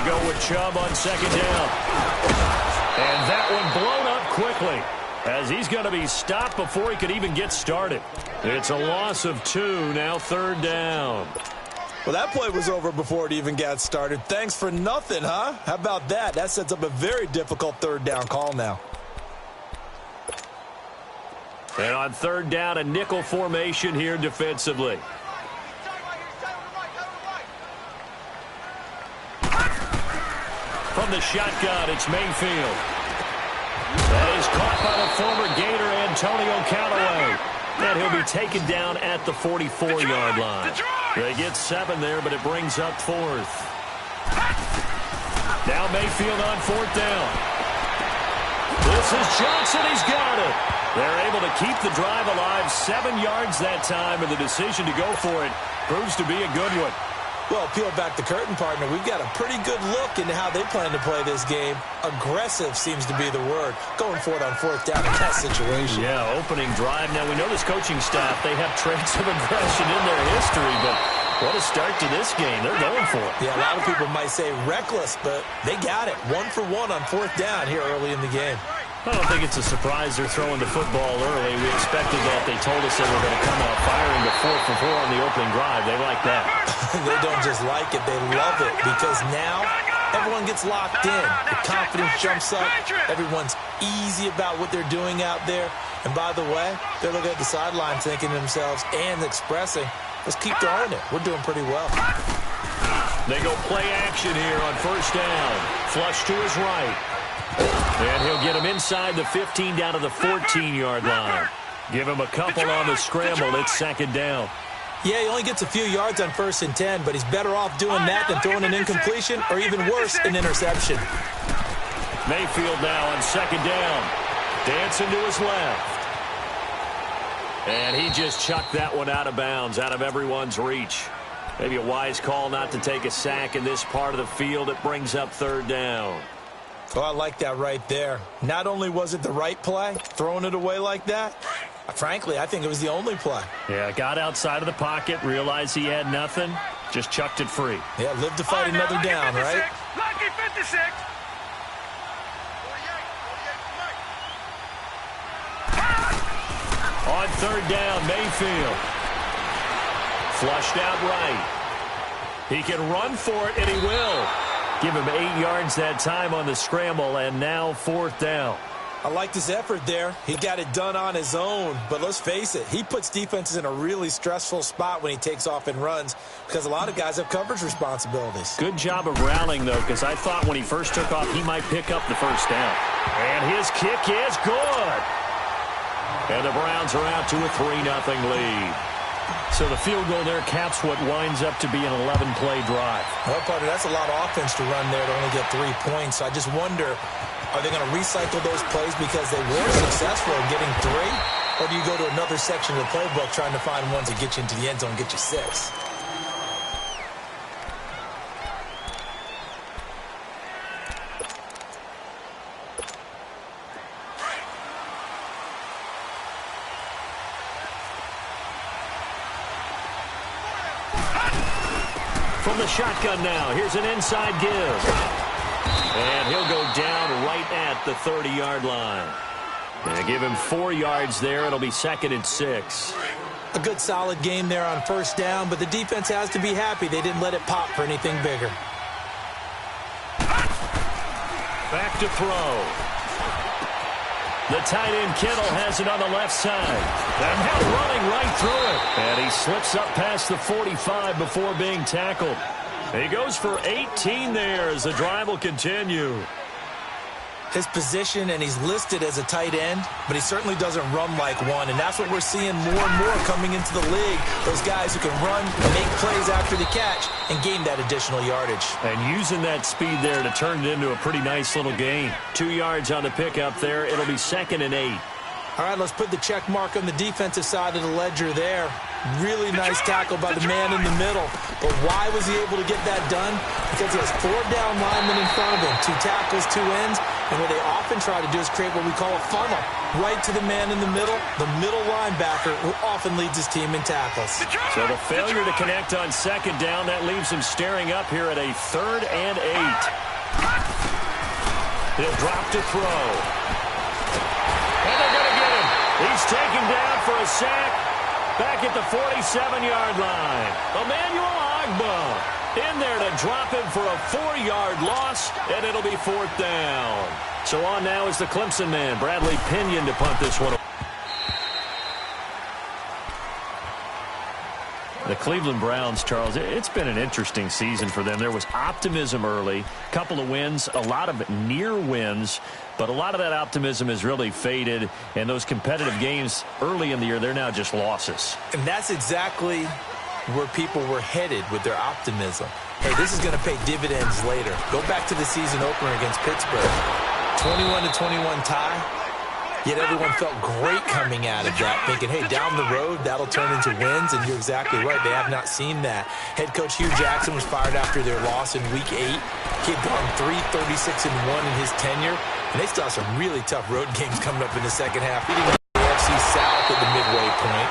go with Chubb on second down. And that one blown up quickly, as he's going to be stopped before he could even get started. It's a loss of 2, now third down. Well, that play was over before it even got started. Thanks for nothing, huh? How about that? That sets up a very difficult third down call now. And on third down, a nickel formation here defensively. From the shotgun, it's Mayfield. That is caught by the former Gator Antonio Callaway. And he'll be taken down at the 44-yard line. They get 7 there, but it brings up 4th. Now Mayfield on 4th down. This is Johnson. He's got it. They're able to keep the drive alive. 7 yards that time, and the decision to go for it proves to be a good one. Well, peel back the curtain, partner. We've got a pretty good look into how they plan to play this game. Aggressive seems to be the word. Going for it on 4th down in that situation. Yeah, opening drive. Now, we know this coaching staff, they have traits of aggression in their history, but what a start to this game. They're going for it. Yeah, a lot of people might say reckless, but they got it. 1 for 1 on 4th down here early in the game. I don't think it's a surprise they're throwing the football early. We expected that. They told us they were going to come out firing to 4 for 4 on the opening drive. They like that. They don't just like it. They love it, because now everyone gets locked in. The confidence jumps up. Everyone's easy about what they're doing out there. And by the way, they're looking at the sideline thinking to themselves and expressing, let's keep throwing it. We're doing pretty well. They go play action here on 1st down. Flush to his right. And he'll get him inside the 15 down to the 14-yard line. Give him a couple on the scramble. It's 2nd down. Yeah, he only gets a few yards on 1st and 10, but he's better off doing that than throwing an incompletion or even worse, an interception. Mayfield now on 2nd down. Dancing to his left. And he just chucked that one out of bounds, out of everyone's reach. Maybe a wise call not to take a sack in this part of the field. It brings up 3rd down. Oh, I like that right there. Not only was it the right play, throwing it away like that, frankly, I think it was the only play. Yeah, got outside of the pocket, realized he had nothing, just chucked it free. Yeah, live to fight another down, right? Lucky 56. On 3rd down, Mayfield. Flushed out right. He can run for it, and he will. Give him 8 yards that time on the scramble, and now 4th down. I liked his effort there. He got it done on his own, but let's face it, he puts defenses in a really stressful spot when he takes off and runs, because a lot of guys have coverage responsibilities. Good job of rallying, though, because I thought when he first took off, he might pick up the 1st down. And his kick is good. And the Browns are out to a 3-0 lead. So the field goal there caps what winds up to be an 11-play drive. Well, partner, that's a lot of offense to run there to only get 3 points. So I just wonder, are they going to recycle those plays because they were successful in getting 3? Or do you go to another section of the playbook trying to find ones that get you into the end zone and get you 6? From the shotgun now, here's an inside give. And he'll go down right at the 30-yard line. And give him 4 yards there. It'll be 2nd and 6. A good solid game there on 1st down, but the defense has to be happy they didn't let it pop for anything bigger. Back to throw. The tight end Kittle has it on the left side. And now running right through it. And he slips up past the 45 before being tackled. He goes for 18 there as the drive will continue. His position, and he's listed as a tight end, but he certainly doesn't run like one, and that's what we're seeing more and more coming into the league. Those guys who can run, make plays after the catch, and gain that additional yardage. And using that speed there to turn it into a pretty nice little gain. 2 yards on the pickup there. It'll be 2nd and 8. All right, let's put the check mark on the defensive side of the ledger there. Really nice tackle by the man in the middle. But why was he able to get that done? Because he has 4 down linemen in front of him, 2 tackles, 2 ends. And what they often try to do is create what we call a funnel. Right to the man in the middle linebacker, who often leads his team in tackles. So the failure to connect on second down, that leaves him staring up here at a 3rd and 8. He'll drop to throw. And they're going to get him. He's taken down for a sack. Back at the 47-yard line. Emmanuel Agba in there to drop him for a 4-yard loss, and it'll be 4th down. So on now is the Clemson man, Bradley Pinion, to punt this one. The Cleveland Browns, Charles, it's been an interesting season for them. There was optimism early, a couple of wins, a lot of near wins, but a lot of that optimism has really faded, and those competitive games early in the year, they're now just losses. And that's exactly where people were headed with their optimism. Hey, this is going to pay dividends later. Go back to the season opener against Pittsburgh. 21-21 tie. Yet everyone felt great coming out of that, thinking, hey, down the road, that'll turn into wins, and you're exactly right. They have not seen that. Head coach Hugh Jackson was fired after their loss in Week 8. He had gone 3-36-1 in his tenure, and they still have some really tough road games coming up in the second half. Beating the AFC South at the midway point,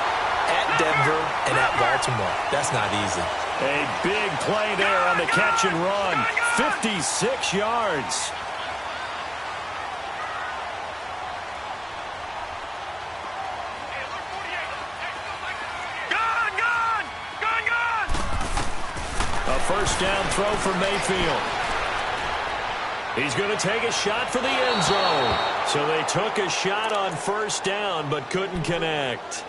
at Denver, and at Baltimore. That's not easy. A big play there on the catch and run. 56 yards. First down throw for Mayfield. He's going to take a shot for the end zone. So they took a shot on first down but couldn't connect.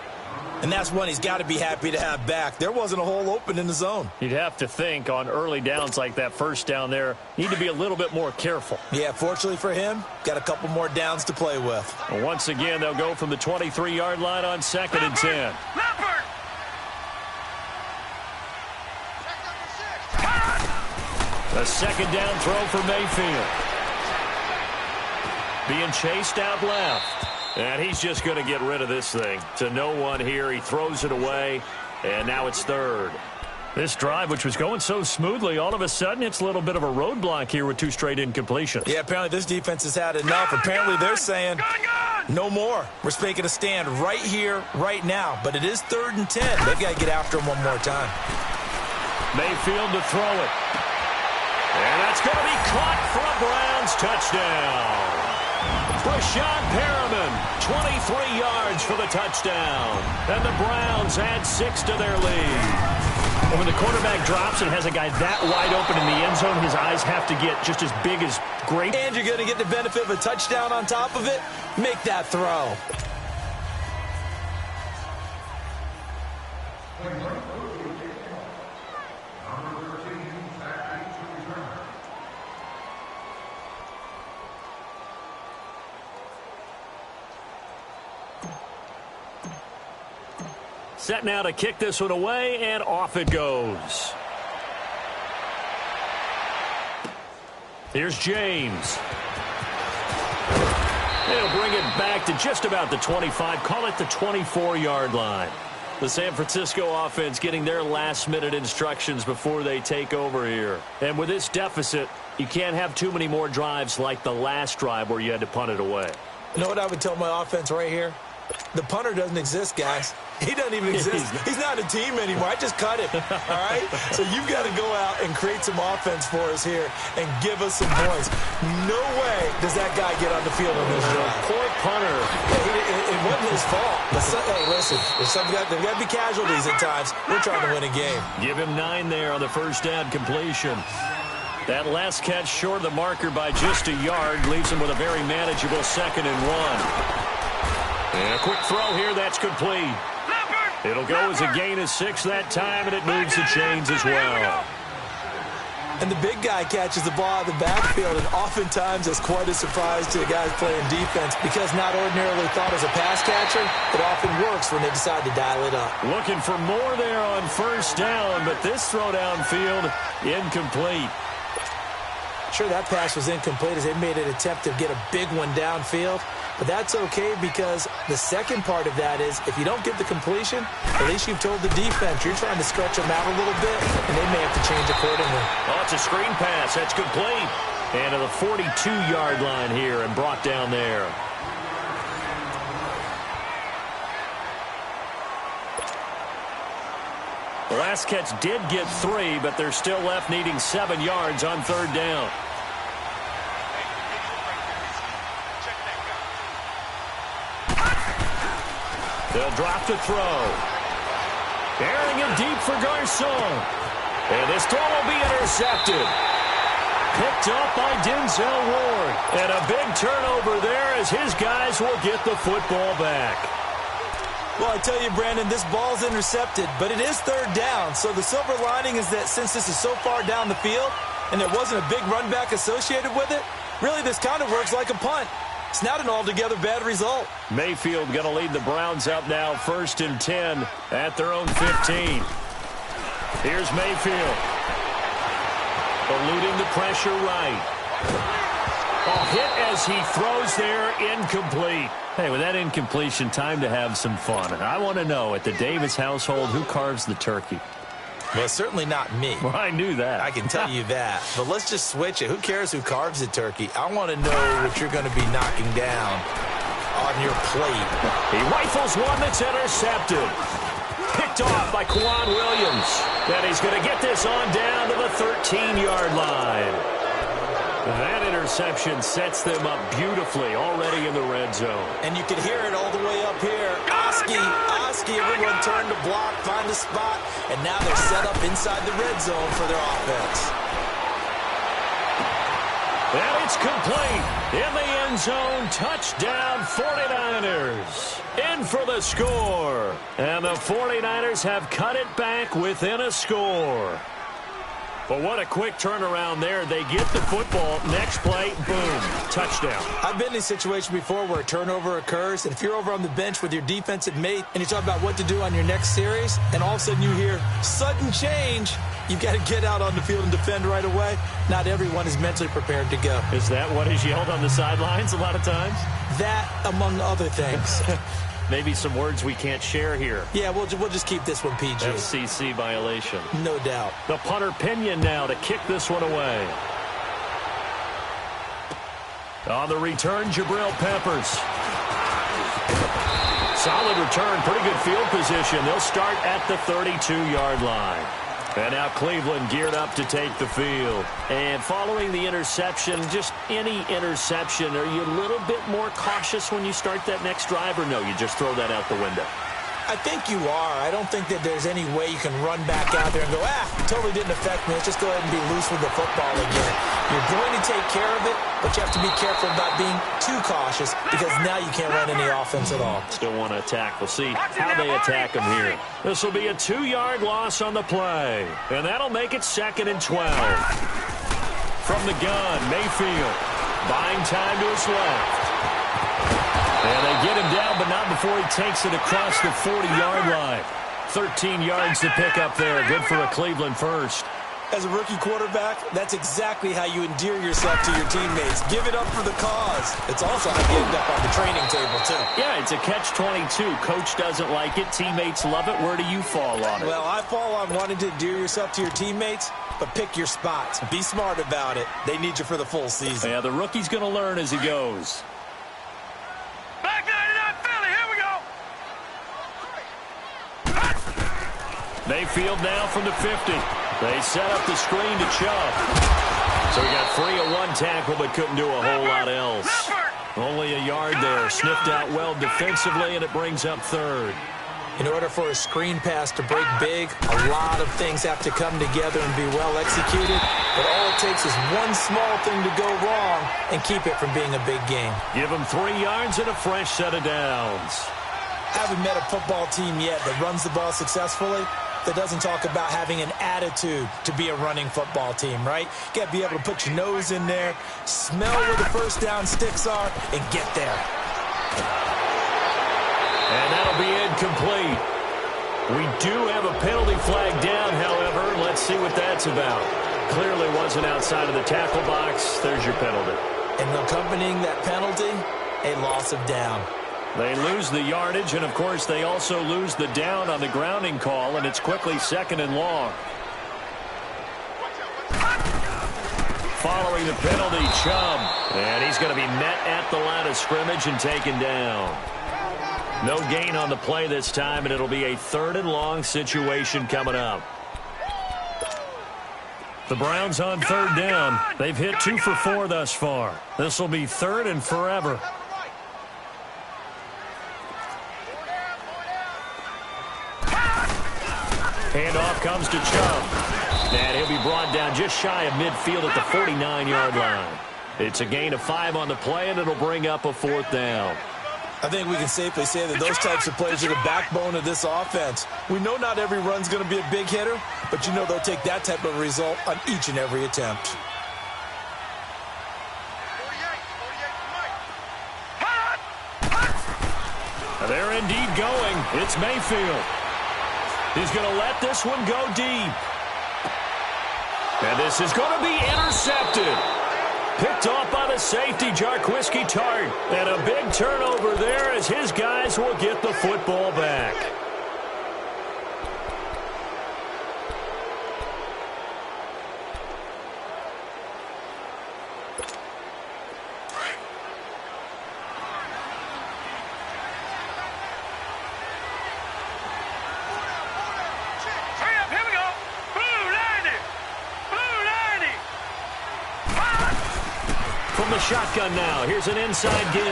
And that's one he's got to be happy to have back. There wasn't a hole open in the zone. You'd have to think on early downs like that first down there, need to be a little bit more careful. Yeah, fortunately for him, got a couple more downs to play with. Well, once again, they'll go from the 23-yard line on 2nd and 10. A second down throw for Mayfield. Being chased out left. And he's just going to get rid of this thing. To no one here. He throws it away. And now it's 3rd. This drive, which was going so smoothly, all of a sudden it's a little bit of a roadblock here with 2 straight incompletions. Yeah, apparently this defense has had enough. Apparently they're saying no more. We're making a stand right here, right now. But it is 3rd and 10. They've got to get after him one more time. Mayfield to throw it. And that's going to be caught for a Browns touchdown. Brashad Perriman, 23 yards for the touchdown. And the Browns add 6 to their lead. And when the quarterback drops and has a guy that wide open in the end zone, his eyes have to get just as big as great. And you're going to get the benefit of a touchdown on top of it. Make that throw. Set now to kick this one away, and off it goes. Here's James. They'll bring it back to just about the 25, call it the 24-yard line. The San Francisco offense getting their last-minute instructions before they take over here. And with this deficit, you can't have too many more drives like the last drive where you had to punt it away. You know what I would tell my offense right here? The punter doesn't exist, guys. He doesn't even exist. He's not a team anymore. I just cut him, all right? So you've got to go out and create some offense for us here and give us some points. No way does that guy get on the field on this drive. Poor punter. It wasn't his fault. But hey, listen, there's got to be casualties at times. We're trying to win a game. Give him 9 there on the first down completion. That last catch short of the marker by just a yard leaves him with a very manageable 2nd and 1. And a quick throw here, that's complete. It'll go as a gain of 6 that time, and it moves the chains as well. And the big guy catches the ball out of the backfield, and oftentimes it's quite a surprise to the guys playing defense because not ordinarily thought as a pass catcher, it often works when they decide to dial it up. Looking for more there on first down, but this throw downfield incomplete. Sure, that pass was incomplete as they made an attempt to get a big one downfield. But that's okay because the second part of that is if you don't get the completion, at least you've told the defense you're trying to stretch them out a little bit, and they may have to change accordingly. Oh, it's a screen pass. That's complete. And to the 42-yard line here and brought down there. The last catch did get 3, but they're still left needing 7 yards on third down. They'll drop to throw. Airing it deep for Garcon. And this throw will be intercepted. Picked up by Denzel Ward. And a big turnover there as his guys will get the football back. Well, I tell you, Brandon, this ball's intercepted, but it is third down. So the silver lining is that since this is so far down the field and there wasn't a big run back associated with it, really this kind of works like a punt. It's not an altogether bad result. Mayfield going to lead the Browns up now, 1st and 10 at their own 15. Here's Mayfield. Eluding the pressure right. A hit as he throws there, incomplete. Hey, with that incompletion, time to have some fun. And I want to know, at the Davis household, who carves the turkey? Well, certainly not me. Well, I knew that. I can tell you that. But let's just switch it. Who cares who carves the turkey? I want to know what you're going to be knocking down on your plate. He rifles one that's intercepted. Picked off by Kwan Williams. And he's going to get this on down to the 13-yard line. That interception sets them up beautifully already in the red zone. And you can hear it all the way up here. Oski, everyone turned to block, find a spot, and now they're set up inside the red zone for their offense. And it's complete. In the end zone, touchdown 49ers. In for the score. And the 49ers have cut it back within a score. But what a quick turnaround there. They get the football. Next play, boom, touchdown. I've been in a situation before where a turnover occurs, and if you're over on the bench with your defensive mate and you talk about what to do on your next series, and all of a sudden you hear sudden change, you've got to get out on the field and defend right away. Not everyone is mentally prepared to go. Is that what is yelled on the sidelines a lot of times? That, among other things. Maybe some words we can't share here. Yeah, we'll just keep this one PG. FCC violation. No doubt. The punter Pinion now to kick this one away. On the return, Jabril Peppers. Solid return, pretty good field position. They'll start at the 32-yard line. And now Cleveland geared up to take the field. And following the interception, just any interception, are you a little bit more cautious when you start that next drive, or no, you just throw that out the window? I think you are. I don't think that there's any way you can run back out there and go, totally didn't affect me. Let's just go ahead and be loose with the football again. You're going to take care of it, but you have to be careful about being too cautious because now you can't run any offense at all. Still want to attack. We'll see how they attack them here. This will be a 2-yard loss on the play, and that'll make it 2nd and 12. From the gun, Mayfield buying time to his left. And they get him down, but not before he takes it across the 40-yard line. 13 yards to pick up there. Good for a Cleveland first. As a rookie quarterback, that's exactly how you endear yourself to your teammates. Give it up for the cause. It's also how you end up on the training table, too. Yeah, it's a catch-22. Coach doesn't like it. Teammates love it. Where do you fall on it? Well, I fall on wanting to endear yourself to your teammates, but pick your spots. Be smart about it. They need you for the full season. Yeah, the rookie's going to learn as he goes. Back 99 Philly, here we go. Mayfield now from the 50. They set up the screen to Chubb. So he got free of one tackle but couldn't do a whole lot else. Only a yard there. Sniffed out well defensively, and it brings up 3rd. In order for a screen pass to break big, a lot of things have to come together and be well executed. But all it takes is one small thing to go wrong and keep it from being a big game. Give him 3 yards and a fresh set of downs. Haven't met a football team yet that runs the ball successfully that doesn't talk about having an attitude to be a running football team, right? You got to be able to put your nose in there, smell where the first down sticks are, and get there. And that'll be incomplete. We do have a penalty flag down, however. Let's see what that's about. Clearly wasn't outside of the tackle box. There's your penalty. And accompanying that penalty, a loss of down. They lose the yardage, and, of course, they also lose the down on the grounding call, and it's quickly 2nd and long. Following the penalty, Chubb. And he's going to be met at the line of scrimmage and taken down. No gain on the play this time, and it'll be a 3rd and long situation coming up. The Browns on 3rd down. They've hit 2 for 4 thus far. This will be 3rd and forever. Handoff comes to Chubb. And he'll be brought down just shy of midfield at the 49-yard line. It's a gain of 5 on the play, and it'll bring up a 4th down. I think we can safely say that those types of plays are the backbone of this offense. We know not every run's going to be a big hitter, but you know they'll take that type of result on each and every attempt. They're indeed going. It's Mayfield. He's going to let this one go deep. And this is going to be intercepted. Picked off by the safety, Jarquiski Tart. And a big turnover there as his guys will get the football back. Shotgun now. Here's an inside give.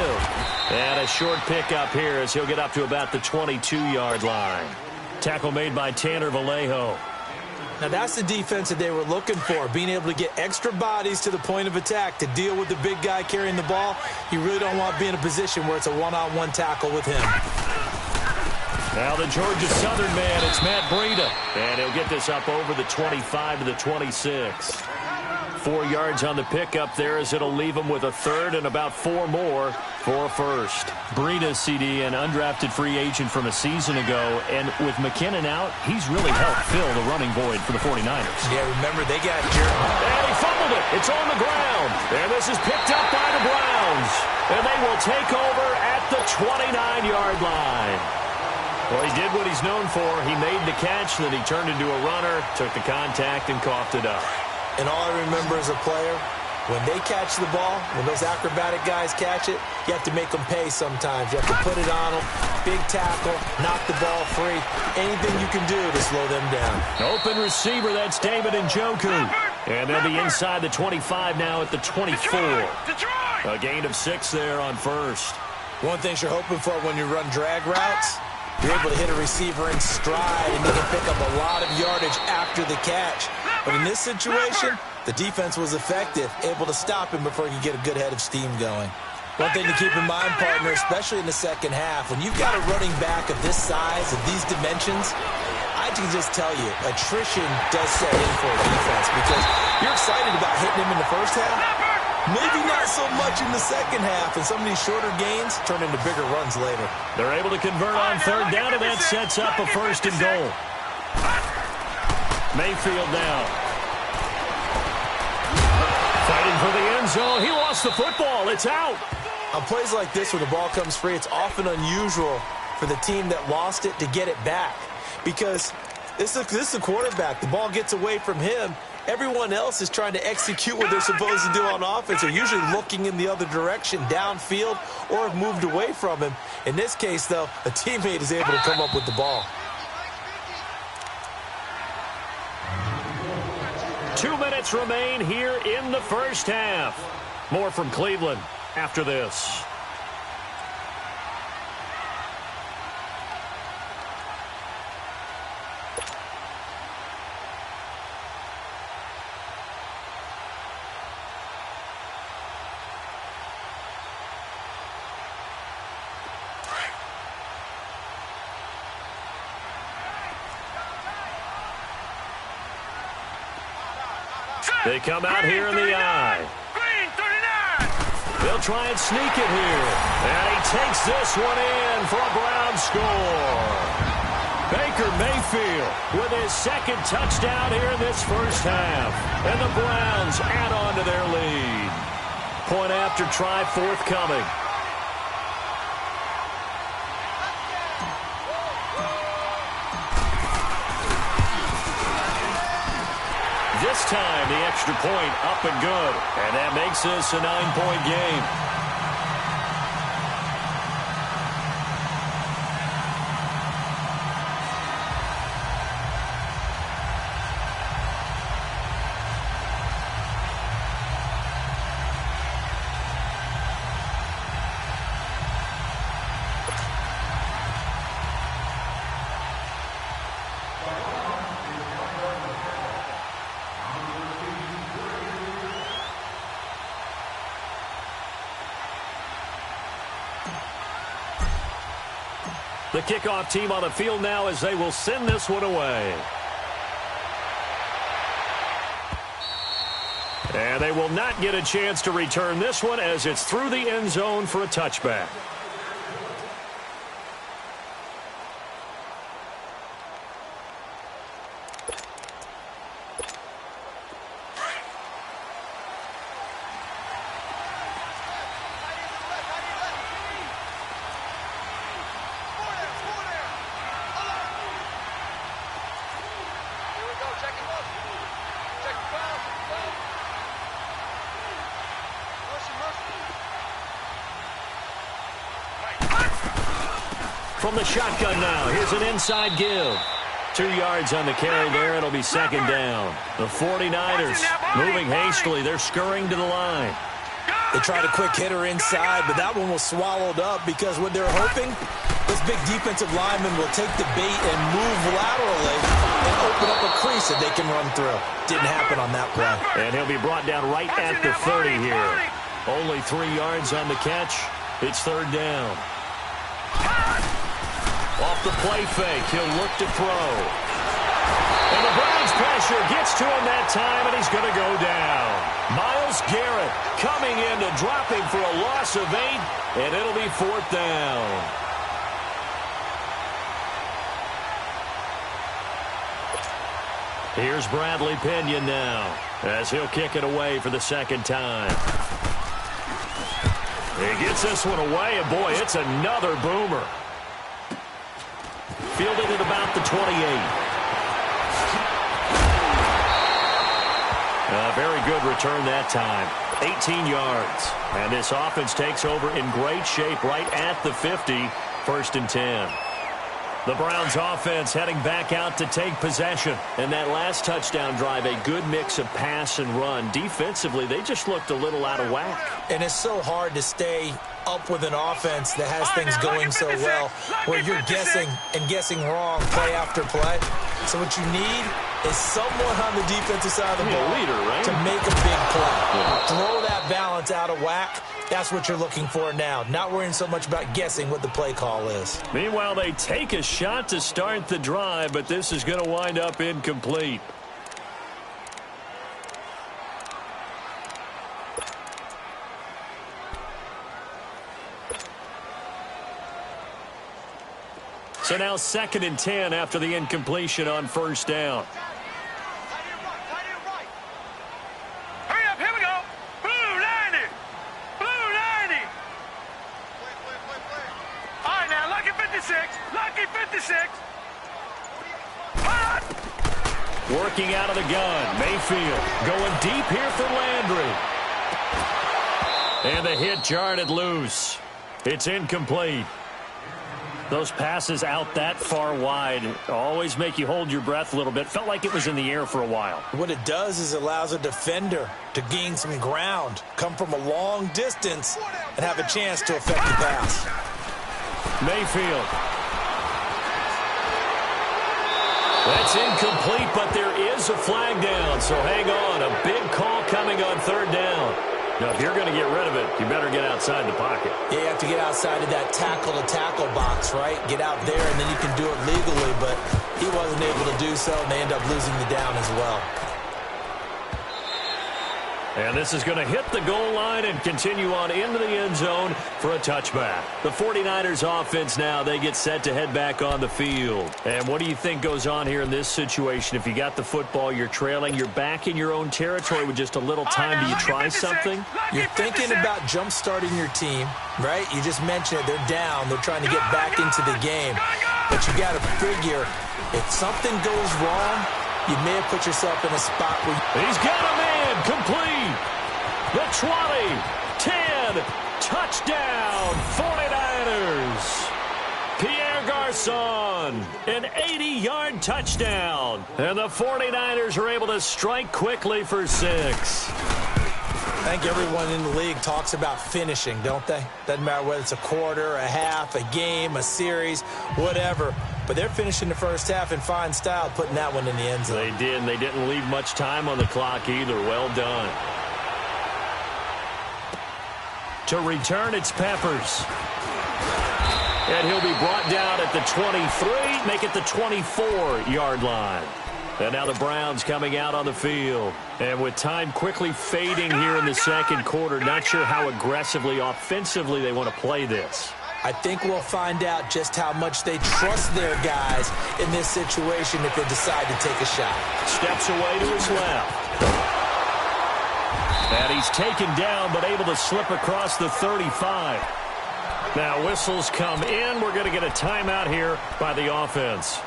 And a short pickup here as he'll get up to about the 22-yard line. Tackle made by Tanner Vallejo. Now that's the defense that they were looking for, being able to get extra bodies to the point of attack to deal with the big guy carrying the ball. You really don't want to be in a position where it's a one-on-one tackle with him. Now the Georgia Southern man, it's Matt Breida. And he'll get this up over the 25 to the 26. 4 yards on the pickup there as it'll leave him with a 3rd and about 4 more for a 1st. Breida, CD, an undrafted free agent from a season ago. And with McKinnon out, he's really helped fill the running void for the 49ers. Yeah, remember, they got Jordan. And he fumbled it. It's on the ground. And this is picked up by the Browns. And they will take over at the 29-yard line. Well, he did what he's known for. He made the catch, then he turned into a runner, took the contact, and coughed it up. And all I remember as a player, when they catch the ball, when those acrobatic guys catch it, you have to make them pay sometimes. You have to put it on them, big tackle, knock the ball free. Anything you can do to slow them down. Open receiver, that's David Njoku. And they'll be inside the 25 now at the 24. A gain of 6 there on 1st. One thing you're hoping for when you run drag routes, you're able to hit a receiver in stride and you can pick up a lot of yardage after the catch. But in this situation, the defense was effective, able to stop him before he could get a good head of steam going. One thing to keep in mind, partner, especially in the second half, when you've got a running back of this size, of these dimensions, I can just tell you, attrition does set in for a defense because you're excited about hitting him in the first half. Maybe not so much in the second half, and some of these shorter gains turn into bigger runs later. They're able to convert on 3rd down, and that sets up a 1st and goal. Mayfield now. Fighting for the end zone. He lost the football. It's out. On plays like this where the ball comes free, it's often unusual for the team that lost it to get it back. Because this is the quarterback. The ball gets away from him. Everyone else is trying to execute what they're supposed to do on offense. They're usually looking in the other direction, downfield, or have moved away from him. In this case, though, a teammate is able to come up with the ball. 2 minutes remain here in the first half. More from Cleveland after this. They come out here in the eye. They'll try and sneak it here. And he takes this one in for a Brown score. Baker Mayfield with his second touchdown here in this first half. And the Browns add on to their lead. Point after try forthcoming. This time, the extra point up and good. And that makes this a 9-point game. The kickoff team on the field now as they will send this one away. And they will not get a chance to return this one as it's through the end zone for a touchback. From the shotgun now, here's an inside give. 2 yards on the carry there. It'll be second down. The 49ers moving hastily. They're scurrying to the line. They tried a quick hitter inside, but that one was swallowed up because what they're hoping, this big defensive lineman will take the bait and move laterally and open up a crease that they can run through. Didn't happen on that play. And he'll be brought down right at the 30 here. Only 3 yards on the catch. It's third down. Off the play fake, he'll look to throw. And the Browns pressure gets to him that time, and he's going to go down. Myles Garrett coming in to drop him for a loss of 8, and it'll be fourth down. Here's Bradley Pinion now, as he'll kick it away for the second time. He gets this one away, and boy, it's another boomer. Fielded at about the 28. A very good return that time. 18 yards. And this offense takes over in great shape right at the 50. First and 10. The Browns offense heading back out to take possession. And that last touchdown drive, a good mix of pass and run. Defensively, they just looked a little out of whack. And it's so hard to stay up with an offense that has things going so well where you're guessing and guessing wrong play after play. So what you need is someone on the defensive side of the ball to make a big play. Throw that balance out of whack. That's what you're looking for now. Not worrying so much about guessing what the play call is. Meanwhile, they take a shot to start the drive, but this is going to wind up incomplete. So now second and 10 after the incompletion on first down. Hurry up, here we go. Blue 90. Blue 90. All right, now, lucky 56. Lucky 56. Working out of the gun. Mayfield going deep here for Landry. And the hit jarred it loose. It's incomplete. Those passes out that far wide always make you hold your breath a little bit. Felt like it was in the air for a while. What it does is it allows a defender to gain some ground, come from a long distance, and have a chance to affect the pass. Mayfield. That's incomplete, but there is a flag down, so hang on. A big call coming on third down. Now, if you're going to get rid of it, you better get outside the pocket. Yeah, you have to get outside of that tackle-to-tackle box, right? Get out there, and then you can do it legally, but he wasn't able to do so, and they end up losing the down as well. And this is going to hit the goal line and continue on into the end zone for a touchback. The 49ers offense now, they get set to head back on the field. And what do you think goes on here in this situation? If you got the football, you're trailing, you're back in your own territory with just a little time. Do you try something? You're thinking about jump-starting your team, right? You just mentioned it. They're down. They're trying to get back into the game. But you got to figure, if something goes wrong, you may have put yourself in a spot where... He's got a man complete. The 20, 10, touchdown, 49ers. Pierre Garçon, an 80-yard touchdown. And the 49ers are able to strike quickly for 6. I think everyone in the league talks about finishing, don't they? Doesn't matter whether it's a quarter, a half, a game, a series, whatever. But they're finishing the first half in fine style, putting that one in the end zone. They did, and they didn't leave much time on the clock either. Well done. To return, it's Peppers. And he'll be brought down at the 23, make it the 24-yard line. And now the Browns coming out on the field. And with time quickly fading here in the second quarter, not sure how aggressively, offensively they want to play this. I think we'll find out just how much they trust their guys in this situation if they decide to take a shot. Steps away to his left. And he's taken down but able to slip across the 35. Now whistles come in. We're going to get a timeout here by the offense,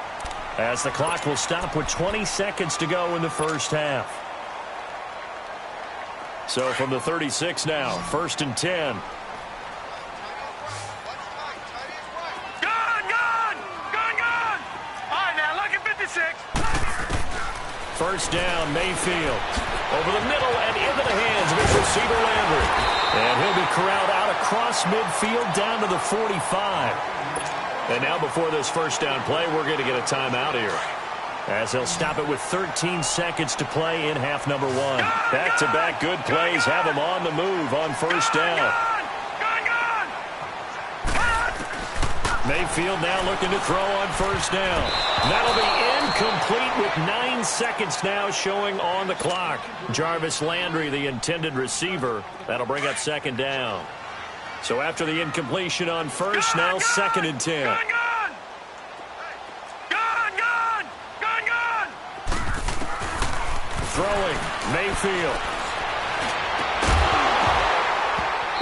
as the clock will stop with 20 seconds to go in the first half. So from the 36 now, 1st and 10. First down, Mayfield. Over the middle and into the hands of his receiver, Landry. And he'll be corralled out across midfield down to the 45. And now before this first down play, we're going to get a timeout here, as they'll stop it with 13 seconds to play in half number 1. Back-to-back good plays have them on the move on first down. Mayfield now looking to throw on first down. That'll be incomplete with 9 seconds now showing on the clock. Jarvis Landry, the intended receiver. That'll bring up second down. So after the incompletion on first, now 2nd and 10. Throwing, Mayfield.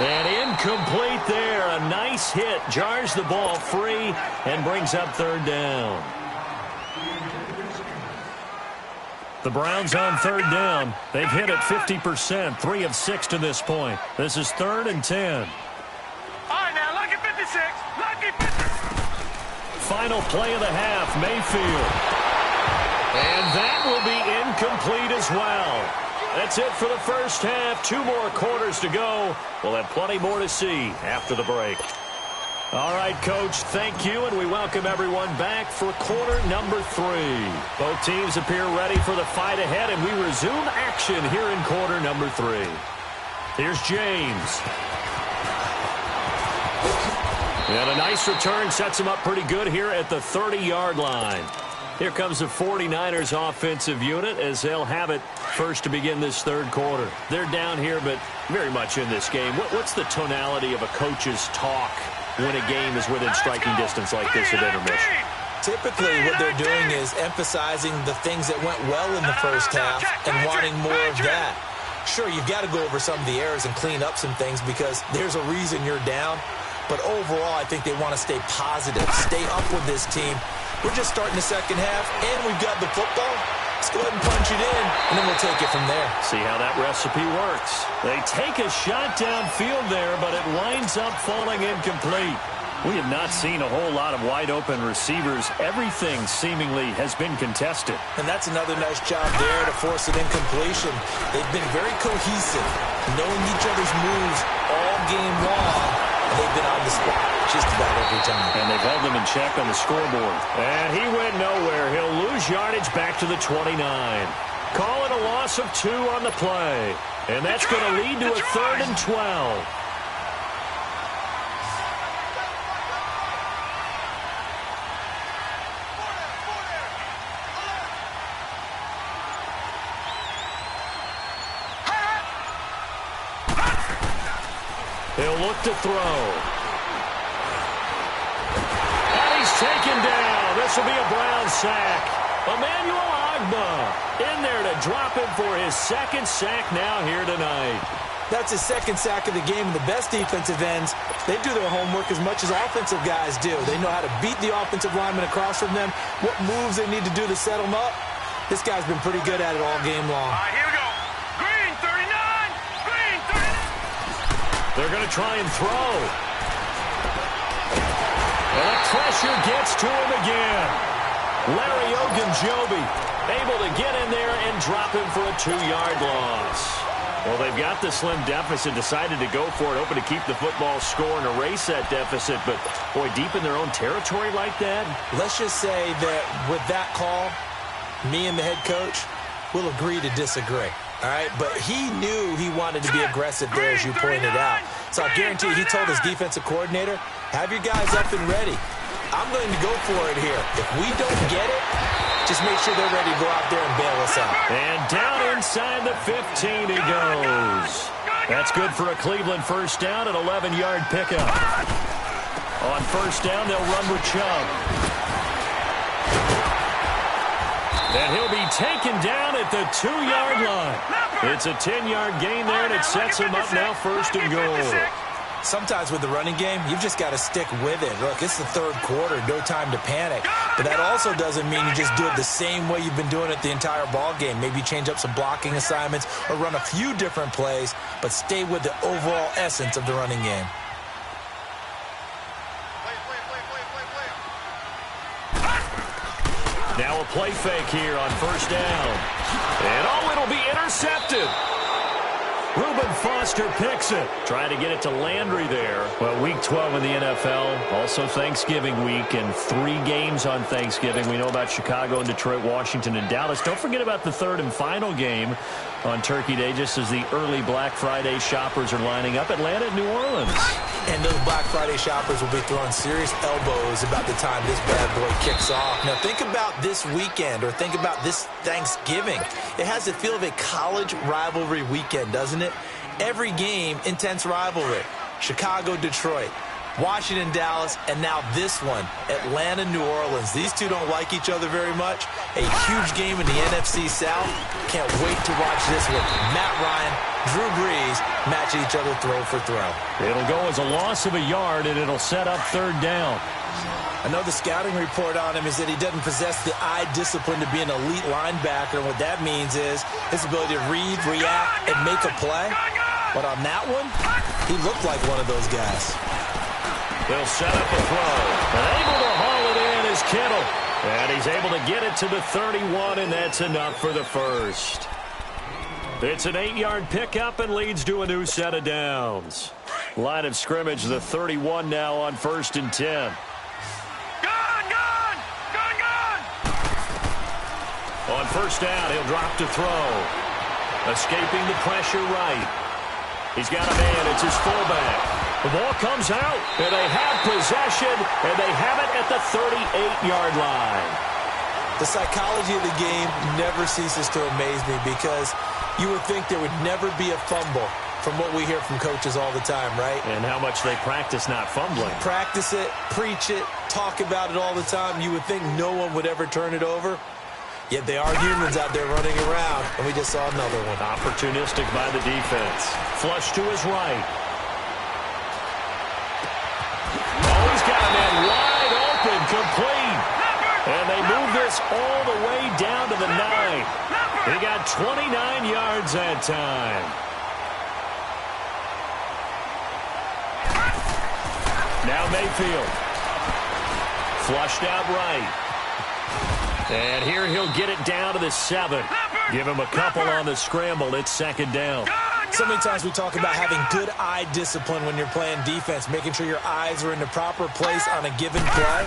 And incomplete there. A nice hit. Jars the ball free and brings up third down. The Browns on third down. They've hit it 50%, 3 of 6 to this point. This is 3rd and 10. All right, now, lucky 56. Lucky 56. Final play of the half, Mayfield. And that will be incomplete as well. That's it for the first half. 2 more quarters to go. We'll have plenty more to see after the break. All right, Coach, thank you, and we welcome everyone back for quarter number 3. Both teams appear ready for the fight ahead, and we resume action here in quarter number 3. Here's James. And a nice return sets him up pretty good here at the 30-yard line. Here comes the 49ers offensive unit as they'll have it first to begin this third quarter. They're down here, but very much in this game. What's the tonality of a coach's talk when a game is within striking distance like this at intermission? Typically, what they're doing is emphasizing the things that went well in the first half and wanting more of that. Sure, you've got to go over some of the errors and clean up some things because there's a reason you're down. But overall, I think they want to stay positive, stay up with this team. We're just starting the second half, and we've got the football. Let's go ahead and punch it in, and then we'll take it from there. See how that recipe works. They take a shot downfield there, but it winds up falling incomplete. We have not seen a whole lot of wide-open receivers. Everything seemingly has been contested. And that's another nice job there to force an incompletion. They've been very cohesive, knowing each other's moves all game long. They've been on the spot just about every time. And they've held them in check on the scoreboard. And he went nowhere. He'll lose yardage back to the 29. Call it a loss of 2 on the play. And that's going to lead to a 3rd and 12. He'll look to throw. And he's taken down. This will be a Brown sack. Emmanuel Ogbah in there to drop him for his second sack now here tonight. That's his second sack of the game, and the best defensive ends, they do their homework as much as offensive guys do. They know how to beat the offensive lineman across from them, what moves they need to do to set them up. This guy's been pretty good at it all game long. All right, here we go. Green 39. Green 39. They're going to try and throw. And the pressure gets to him again. Larry Ogunjobi able to get in there and drop him for a 2-yard loss. Well, they've got the slim deficit, decided to go for it, hoping to keep the football score and erase that deficit. But, boy, deep in their own territory like that. Let's just say that with that call, me and the head coach will agree to disagree. All right, but he knew he wanted to be aggressive there, as you pointed out. So I guarantee he told his defensive coordinator, have your guys up and ready. I'm going to go for it here. If we don't get it, just make sure they're ready to go out there and bail us out. And down inside the 15 he goes. That's good for a Cleveland first down, an 11-yard pickup. On first down, they'll run with Chubb. And he'll be taken down at the 2-yard line. It's a 10-yard gain there, and it sets him up now first and goal. Sometimes with the running game, you've just got to stick with it. Look, it's the third quarter, no time to panic. But that also doesn't mean you just do it the same way you've been doing it the entire ball game. Maybe change up some blocking assignments or run a few different plays, but stay with the overall essence of the running game. Now a play fake here on first down. And it'll be intercepted. Reuben Foster picks it. Trying to get it to Landry there. Well, week 12 in the NFL, also Thanksgiving week, and 3 games on Thanksgiving. We know about Chicago and Detroit, Washington, and Dallas. Don't forget about the third and final game on Turkey Day, just as the early Black Friday shoppers are lining up. Atlanta and New Orleans. And those Black Friday shoppers will be throwing serious elbows about the time this bad boy kicks off. Now, think about this weekend, or think about this Thanksgiving. It has the feel of a college rivalry weekend, doesn't it? Every game, intense rivalry. Chicago, Detroit, Washington, Dallas, and now this one, Atlanta, New Orleans. These two don't like each other very much. A huge game in the NFC South. Can't wait to watch this with Matt Ryan, Drew Brees match each other throw for throw. It'll go as a loss of a yard, and it'll set up third down. Another scouting report on him is that he doesn't possess the eye discipline to be an elite linebacker. And what that means is his ability to read, react, and make a play. But on that one, he looked like one of those guys. They'll set up a throw. And able to haul it in is Kittle. And he's able to get it to the 31, and that's enough for the first. It's an 8-yard pickup and leads to a new set of downs. Line of scrimmage, the 31 now on first and 10. On first down, he'll drop to throw. Escaping the pressure right. He's got a man. It's his fullback. The ball comes out, and they have possession, and they have it at the 38-yard line. The psychology of the game never ceases to amaze me, because you would think there would never be a fumble from what we hear from coaches all the time, right? And how much they practice not fumbling. Practice it, preach it, talk about it all the time. You would think no one would ever turn it over. Yet they are humans out there running around, and we just saw another one. Opportunistic by the defense. Flush to his right. Oh, he's got a man wide open, complete. And they move this all the way down to the 9. He got 29 yards that time. Now Mayfield. Flushed out right. And here he'll get it down to the 7. Give him a couple on the scramble. It's second down. So many times we talk about having good eye discipline when you're playing defense, making sure your eyes are in the proper place on a given play.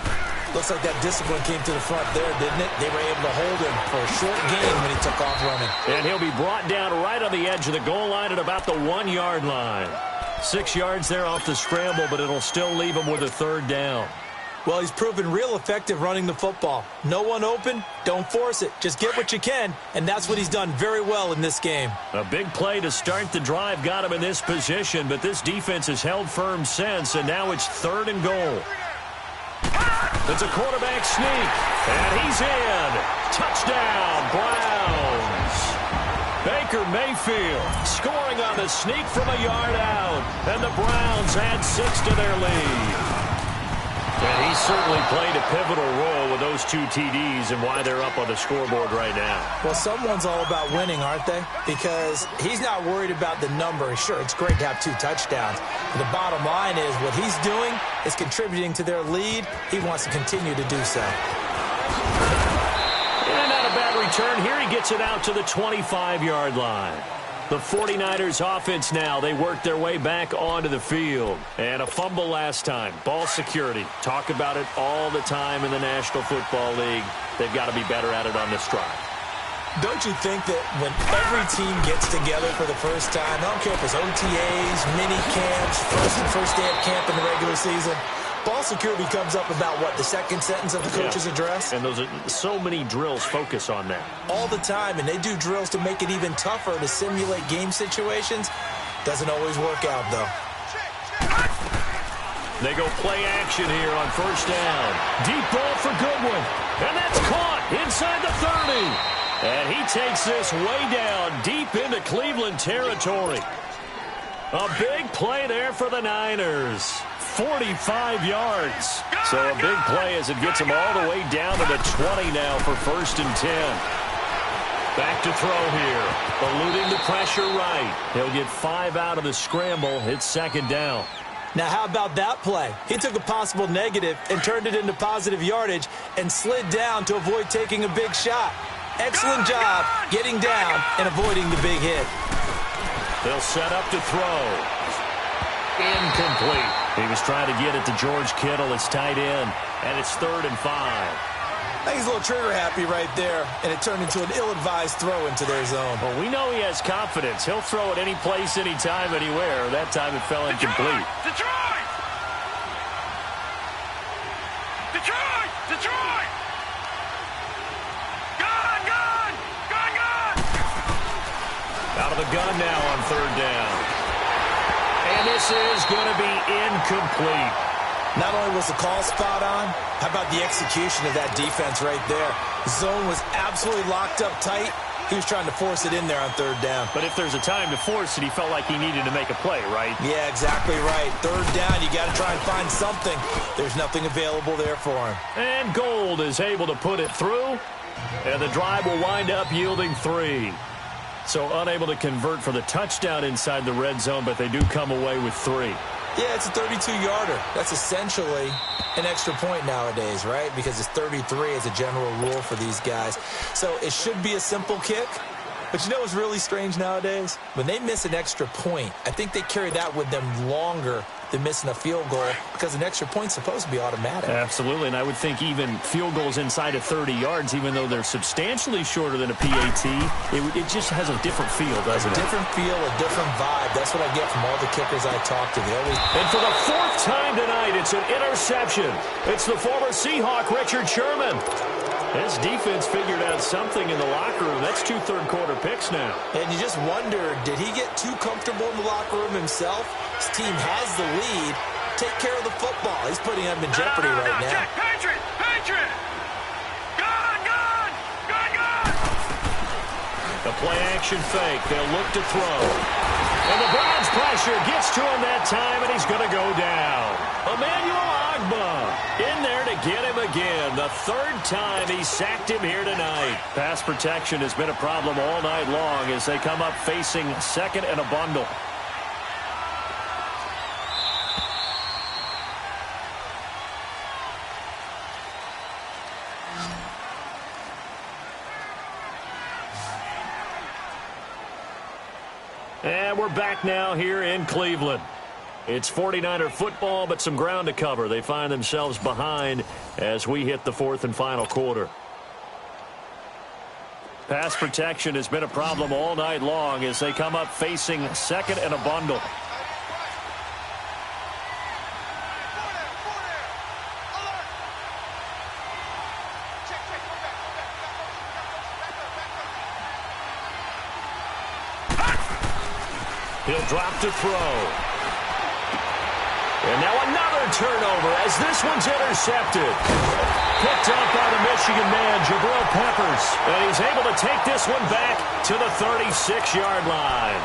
Looks like that discipline came to the front there, didn't it? They were able to hold him for a short gain when he took off running. And he'll be brought down right on the edge of the goal line at about the 1-yard line. 6 yards there off the scramble, but it'll still leave him with a third down. Well, he's proven real effective running the football. No one open, don't force it. Just get what you can, and that's what he's done very well in this game. A big play to start the drive got him in this position, but this defense has held firm since, and now it's 3rd and goal. It's a quarterback sneak, and he's in. Touchdown, Browns. Baker Mayfield scoring on the sneak from a yard out, and the Browns add 6 to their lead. And he certainly played a pivotal role with those 2 TDs and why they're up on the scoreboard right now. Well, someone's all about winning, aren't they? Because he's not worried about the number. Sure, it's great to have 2 touchdowns. But the bottom line is what he's doing is contributing to their lead. He wants to continue to do so. And not a bad return here. He gets it out to the 25-yard line. The 49ers offense now, they work their way back onto the field. And a fumble last time. Ball security. Talk about it all the time in the National Football League. They've got to be better at it on this drive. Don't you think that when every team gets together for the first time, I don't care if it's OTAs, mini camps, first day of camp in the regular season, ball security comes up about, what, the second sentence of the coach's address? And those are so many drills focus on that. All the time, and they do drills to make it even tougher to simulate game situations. Doesn't always work out, though. They go play action here on 1st down. Deep ball for Goodwin. And that's caught inside the 30. And he takes this way down deep into Cleveland territory. A big play there for the Niners. 45 yards. So a big play as it gets him all the way down to the 20 now for 1st and 10. Back to throw here. Eluding the pressure right. He'll get 5 out of the scramble. It's 2nd down. Now, how about that play? He took a possible negative and turned it into positive yardage and slid down to avoid taking a big shot. Excellent job getting down and avoiding the big hit. They'll set up to throw. Incomplete. He was trying to get it to George Kittle, his tight end, and it's 3rd and 5. I think he's a little trigger happy right there, and it turned into an ill-advised throw into their zone. Well, we know he has confidence. He'll throw it any place, anytime, anywhere. That time it fell incomplete. Detroit! Detroit! Detroit! Gun! Gun! Gun! Gun! Out of the gun now on 3rd down. And this is going to be incomplete. Not only was the call spot on, how about the execution of that defense right there? The zone was absolutely locked up tight. He was trying to force it in there on 3rd down. But if there's a time to force it, he felt like he needed to make a play, right? Yeah, exactly right. 3rd down, you got to try and find something. There's nothing available there for him. And Gold is able to put it through. And the drive will wind up yielding 3. So unable to convert for the touchdown inside the red zone, but they do come away with 3. Yeah, it's a 32-yarder. That's essentially an extra point nowadays, right? Because it's 33 as a general rule for these guys. So it should be a simple kick. But you know what's really strange nowadays? When they miss an extra point, I think they carry that with them longer than missing a field goal because an extra point's supposed to be automatic. Absolutely, and I would think even field goals inside of 30 yards, even though they're substantially shorter than a PAT, it just has a different feel, doesn't it? A different feel, a different vibe. That's what I get from all the kickers I talk to. They always... And for the 4th time tonight, it's an interception. It's the former Seahawk, Richard Sherman. His defense figured out something in the locker room. That's 2 third-quarter picks now. And you just wonder, did he get too comfortable in the locker room himself? His team has the lead. Take care of the football. He's putting them in jeopardy right now. Check. Patriot! Patriot! Gun! Gun! Gun! Gun! The play-action fake. They'll look to throw. And the Browns pressure gets to him that time, and he's going to go down. Emmanuel Ogbah in there to get him again. The 3rd time he sacked him here tonight. Pass protection has been a problem all night long as they come up facing 2nd and a bundle. And we're back now here in Cleveland. It's 49er football, but some ground to cover. They find themselves behind as we hit the 4th and final quarter. Pass protection has been a problem all night long as they come up facing 2nd and a bundle. He'll drop to throw. And now another turnover as this one's intercepted. Picked up by the Michigan man, Jabril Peppers. And he's able to take this one back to the 36-yard line.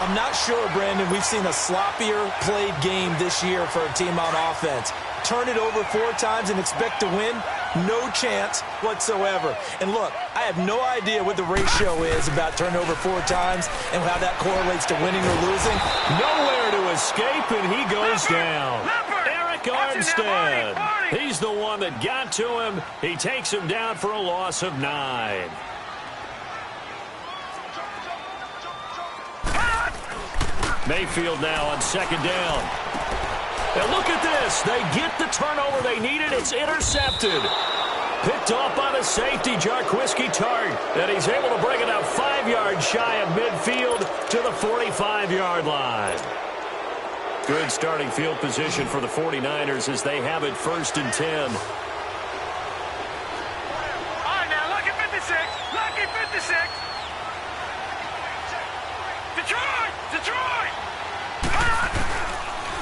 I'm not sure, Brandon, we've seen a sloppier played game this year for a team on offense. Turn it over 4 times and expect to win? No chance whatsoever. And look, I have no idea what the ratio is about turnover 4 times and how that correlates to winning or losing. Nowhere to escape, and he goes down. Eric Armstead. He's the one that got to him. He takes him down for a loss of 9. Mayfield now on second down. And look at this. They get the turnover they needed. It's intercepted. Picked off by the safety, Jarquiski Tart. And he's able to bring it out 5 yards shy of midfield to the 45-yard line. Good starting field position for the 49ers as they have it 1st and 10. All right, now, lucky 56. Lucky 56. Detroit!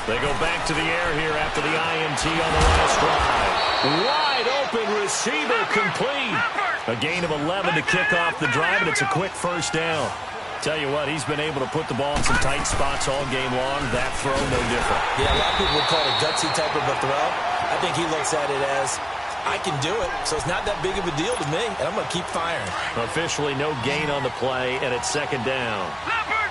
They go back to the air here after the INT on the last drive. Wide open receiver complete. A gain of 11 to kick off the drive, and it's a quick first down. Tell you what, he's been able to put the ball in some tight spots all game long. That throw, no different. Yeah, a lot of people would call it a gutsy type of a throw. I think he looks at it as, I can do it, so it's not that big of a deal to me, and I'm going to keep firing. Officially no gain on the play, and it's second down. Leopard!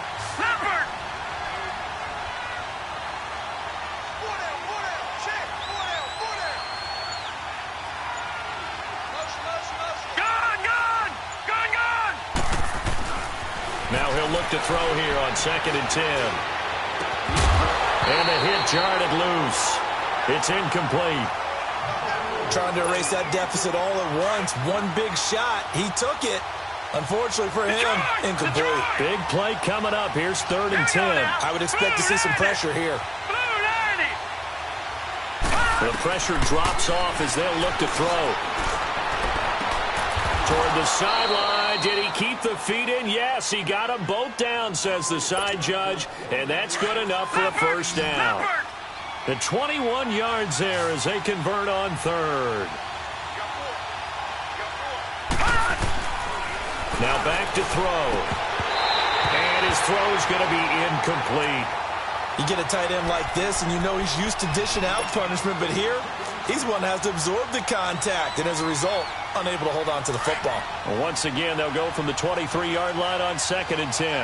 Now he'll look to throw here on 2nd and 10. And the hit jarred it loose. It's incomplete. Trying to erase that deficit all at once. One big shot. He took it. Unfortunately for him, incomplete. Big play coming up. Here's 3rd and 10. I would expect to see some pressure here. The pressure drops off as they'll look to throw. Toward the sideline. Did he keep the feet in? Yes, he got them both down, says the side judge. And that's good enough for a first down. The 21 yards there as they convert on 3rd. Now back to throw. And his throw is going to be incomplete. You get a tight end like this, and you know he's used to dishing out punishment, but here, he's one that has to absorb the contact, and as a result, unable to hold on to the football. Well, once again, they'll go from the 23-yard line on 2nd and 10.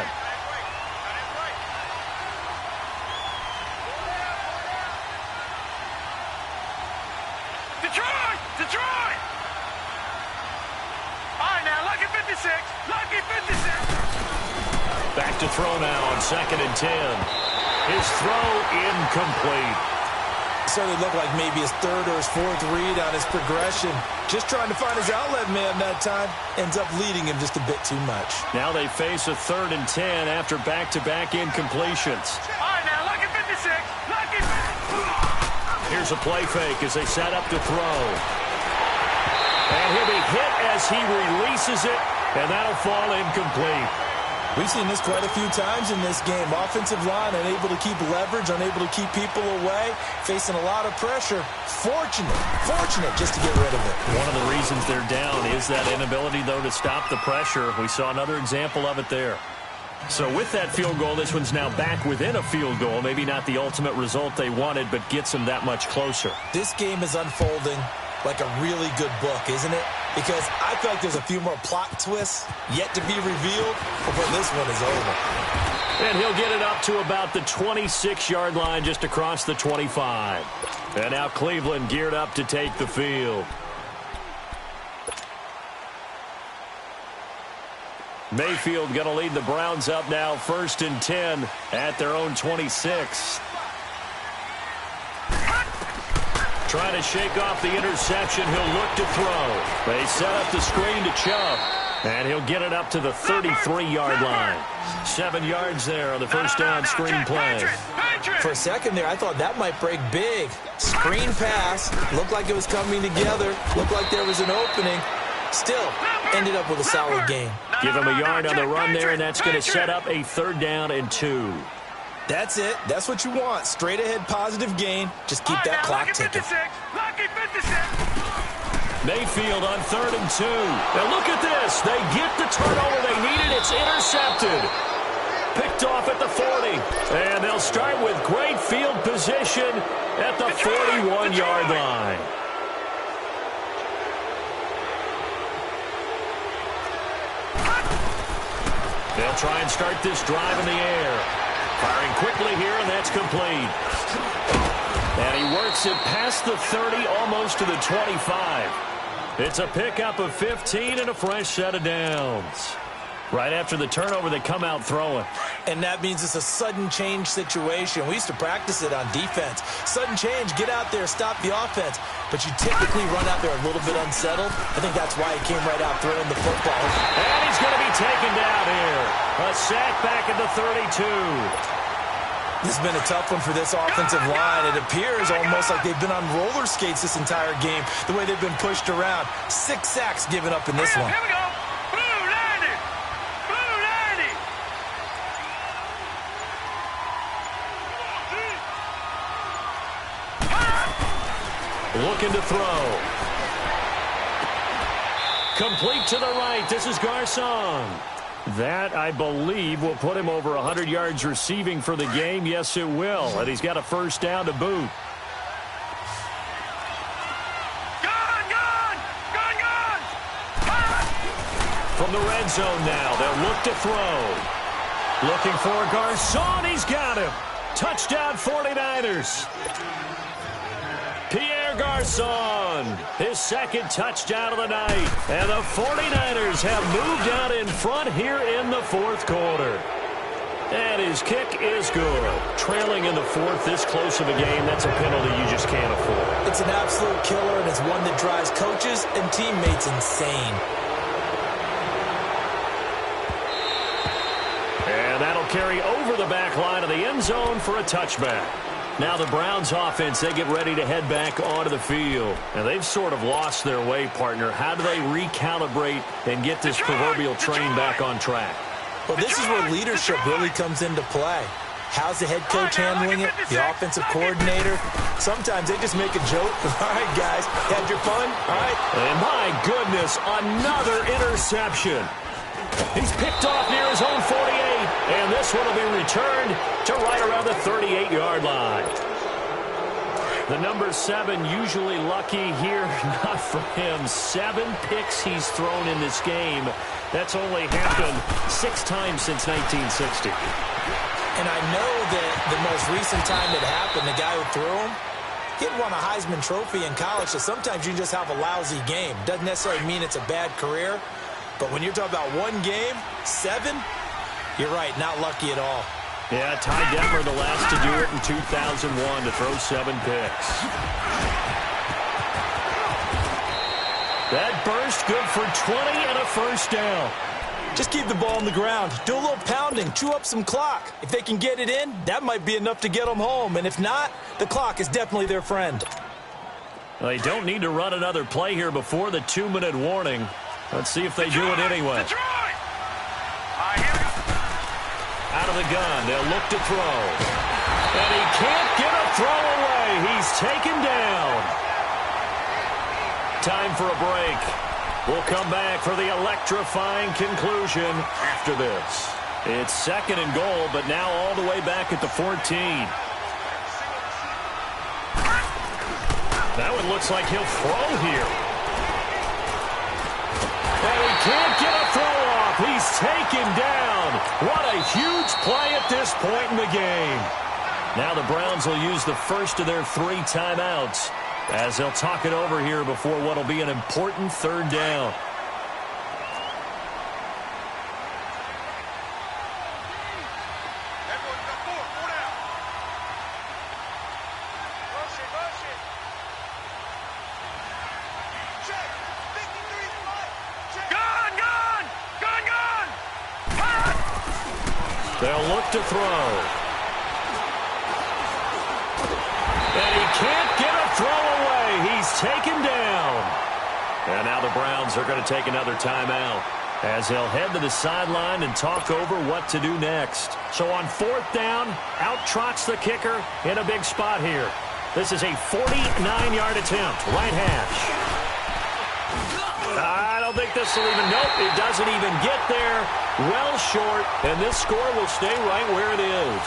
Detroit! All right, now, lucky 56. Lucky 56. Back to throw now on 2nd and 10. His throw incomplete. Certainly looked like maybe his 3rd or his 4th read on his progression. Just trying to find his outlet man that time. Ends up leading him just a bit too much. Now they face a 3rd and 10 after back-to-back incompletions. All right, now, lucky 56. Lucky 56. Here's a play fake as they set up to throw. And he'll be hit as he releases it, and that'll fall incomplete. We've seen this quite a few times in this game. Offensive line unable to keep leverage, unable to keep people away, facing a lot of pressure. Fortunate just to get rid of it. One of the reasons they're down is that inability, though, to stop the pressure. We saw another example of it there. So with that field goal, this one's now back within a field goal. Maybe not the ultimate result they wanted, but gets them that much closer. This game is unfolding like a really good book, isn't it? Because I feel like there's a few more plot twists yet to be revealed before this one is over. And he'll get it up to about the 26-yard line just across the 25. And now Cleveland geared up to take the field. Mayfield going to lead the Browns up now 1st and 10 at their own 26. Trying to shake off the interception. He'll look to throw. They set up the screen to Chubb. And he'll get it up to the 33-yard line. 7 yards there on the first down screen play. For a second there, I thought that might break big. Screen pass. Looked like it was coming together. Looked like there was an opening. Still, ended up with a solid game. Give him a yard on the run there, and that's going to set up a 3rd down and 2. That's it. That's what you want. Straight ahead positive gain. Just keep that clock ticking. Mayfield on 3rd and 2. Now look at this. They get the turnover they needed. It's intercepted. Picked off at the 40. And they'll start with great field position at the 41-yard line. They'll try and start this drive in the air. Firing quickly here, and that's complete. And he works it past the 30, almost to the 25. It's a pickup of 15 and a fresh set of downs. Right after the turnover, they come out throwing. And that means it's a sudden change situation. We used to practice it on defense. Sudden change, get out there, stop the offense. But you typically run out there a little bit unsettled. I think that's why he came right out throwing the football. And he's going to be taken down here. A sack back at the 32. This has been a tough one for this offensive line. It appears almost like they've been on roller skates this entire game, the way they've been pushed around. 6 sacks given up in this one. Here we go. Blue 90. Blue 90. Looking to throw. Complete to the right. This is Garcon. That, I believe, will put him over 100 yards receiving for the game. Yes, it will. And he's got a 1st down to boot. Gone. From the red zone now, they'll look to throw. Looking for Garcon. He's got him. Touchdown 49ers. Pierre Garcon, his 2nd touchdown of the night. And the 49ers have moved out in front here in the 4th quarter. And his kick is good. Trailing in the 4th, this close of a game, that's a penalty you just can't afford. It's an absolute killer, and it's one that drives coaches and teammates insane. And that'll carry over the back line of the end zone for a touchback. Now the Browns offense, they get ready to head back onto the field. And they've sort of lost their way, partner. How do they recalibrate and get this proverbial train back on track? Well, this is where leadership really comes into play. How's the head coach handling it? The offensive coordinator? Sometimes they just make a joke. All right, guys, had your fun? All right. And my goodness, another interception. He's picked off near his own 48, and this one will be returned to right around the 38-yard line. The number 7 usually lucky here, not for him. 7 picks he's thrown in this game. That's only happened 6 times since 1960. And I know that the most recent time it happened, the guy who threw him, he had won a Heisman Trophy in college, so sometimes you just have a lousy game. Doesn't necessarily mean it's a bad career. But when you're talking about one game, 7, you're right, not lucky at all. Yeah, Ty Detmer, the last to do it in 2001, to throw 7 picks. That burst good for 20 and a 1st down. Just keep the ball on the ground. Do a little pounding. Chew up some clock. If they can get it in, that might be enough to get them home. And if not, the clock is definitely their friend. Well, they don't need to run another play here before the 2-minute warning. Let's see if they do it anyway. Out of the gun, they'll look to throw. And he can't get a throw away. He's taken down. Time for a break. We'll come back for the electrifying conclusion after this. It's 2nd and goal, but now all the way back at the 14. That one looks like he'll throw here. And he can't get a throw off. He's taken down. What a huge play at this point in the game. Now the Browns will use the first of their 3 timeouts as they'll talk it over here before what will be an important 3rd down. They'll look to throw. And he can't get a throw away. He's taken down. And now now the Browns are going to take another timeout as they'll head to the sideline and talk over what to do next. So on 4th down, out trots the kicker in a big spot here. This is a 49-yard attempt, right hash. I don't think this will even, nope, it doesn't even get there. Well short, and this score will stay right where it is.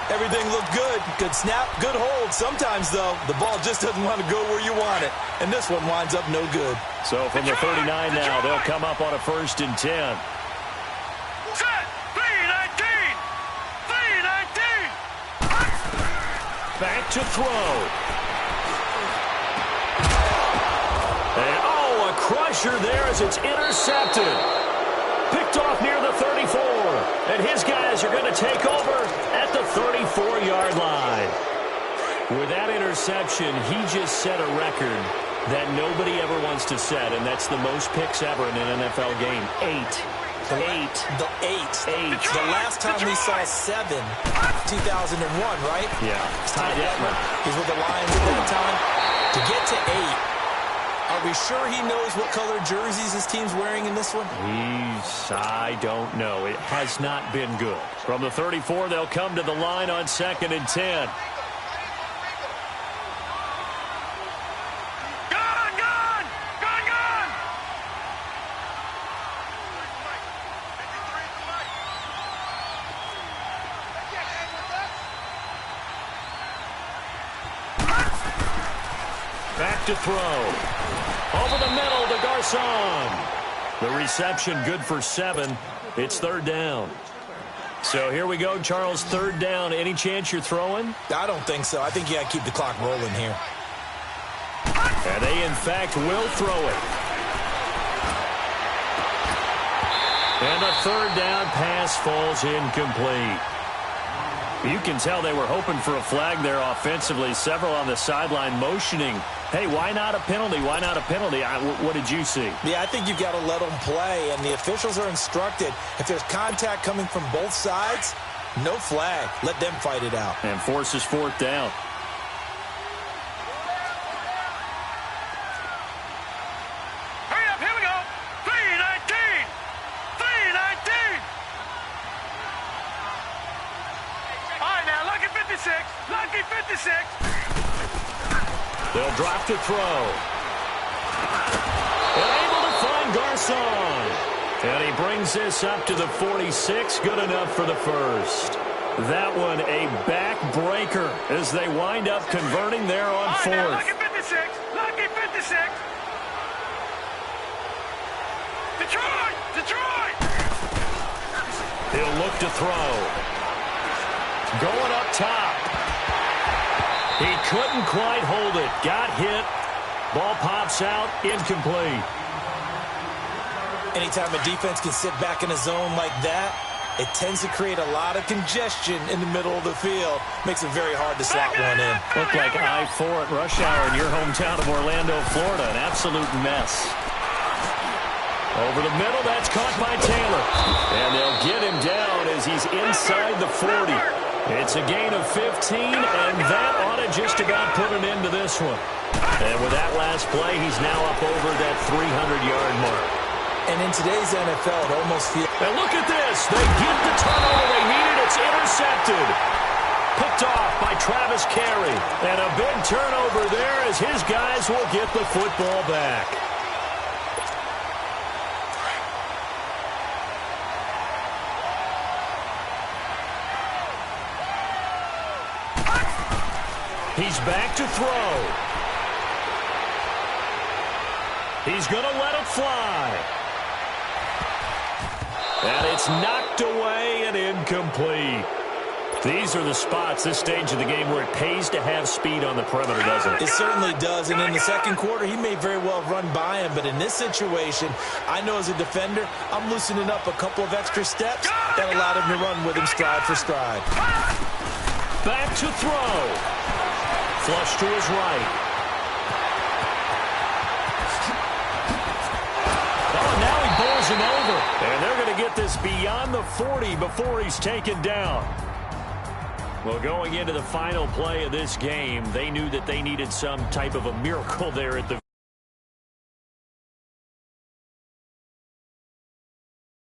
Everything looked good. Good snap, good hold. Sometimes, though, the ball just doesn't want to go where you want it. And this one winds up no good. So from the 39 now, they'll come up on a 1st and 10. Set. 3-19. 3-19. Back to throw. And, oh, a crusher there as it's intercepted. Picked off near the 34. And his guys are going to take over at the 34-yard line. With that interception, he just set a record that nobody ever wants to set, and that's the most picks ever in an NFL game. 8. The last time we saw 7, 2001, right? Yeah. Ty Detmer. He's with the Lions at that time. To get to 8, are we sure he knows what color jerseys his team's wearing in this one? I don't know. It has not been good. From the 34, they'll come to the line on 2nd and 10. Back to throw. Over the middle to Garcon. The reception good for 7. It's 3rd down. So here we go, Charles, 3rd down. Any chance you're throwing? I don't think so. I think you got to keep the clock rolling here. And they, in fact, will throw it. And the 3rd down pass falls incomplete. You can tell they were hoping for a flag there offensively. Several on the sideline motioning. Hey, why not a penalty? Why not a penalty? What did you see? Yeah, I think you've got to let them play, and the officials are instructed. If there's contact coming from both sides, no flag. Let them fight it out. And forces 4th down. Hurry up, here we go. 3-19. 3-19. All right, now, lucky 56. Lucky 56. They'll drop to throw. And able to find Garcon. And he brings this up to the 46. Good enough for the 1st. That one a backbreaker as they wind up converting there on 4th. Now, lucky 56. Lucky 56. Detroit. Detroit. He'll look to throw. Going up top. He couldn't quite hold it. Got hit. Ball pops out. Incomplete. Anytime a defense can sit back in a zone like that, it tends to create a lot of congestion in the middle of the field. Makes it very hard to slot one in. Looked like I-4 at rush hour in your hometown of Orlando, Florida. An absolute mess. Over the middle. That's caught by Taylor. And they'll get him down as he's inside the 40. It's a gain of 15, and that ought to just about put an end to this one. And with that last play, he's now up over that 300-yard mark. And in today's NFL, it almost feels... And look at this. They get the turnover they needed. It's intercepted. Picked off by Travis Carey. And a big turnover there as his guys will get the football back. He's back to throw. He's going to let it fly. And it's knocked away and incomplete. These are the spots, this stage of the game, where it pays to have speed on the perimeter, doesn't it? It certainly does. And in the second quarter, he may very well run by him. But in this situation, I know as a defender, I'm loosening up a couple of extra steps that allowed him to run with him stride for stride. Back to throw. Flush to his right. Oh, now he bowls him over. And they're going to get this beyond the 40 before he's taken down. Well, going into the final play of this game, they knew that they needed some type of a miracle there at the